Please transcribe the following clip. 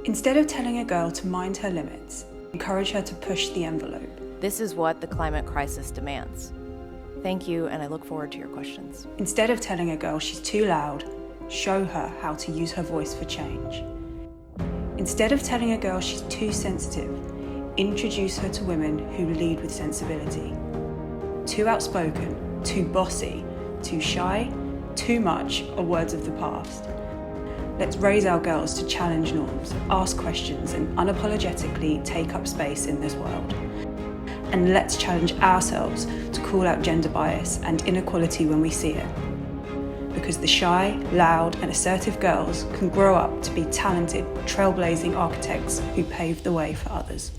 Instead of telling a girl to mind her limits, encourage her to push the envelope. This is what the climate crisis demands. Thank you, and I look forward to your questions. Instead of telling a girl she's too loud, show her how to use her voice for change. Instead of telling a girl she's too sensitive, introduce her to women who lead with sensibility. Too outspoken, too bossy, too shy, too much are words of the past. Let's raise our girls to challenge norms, ask questions, and unapologetically take up space in this world. And let's challenge ourselves to call out gender bias and inequality when we see it. Because the shy, loud, and assertive girls can grow up to be talented, trailblazing architects who pave the way for others.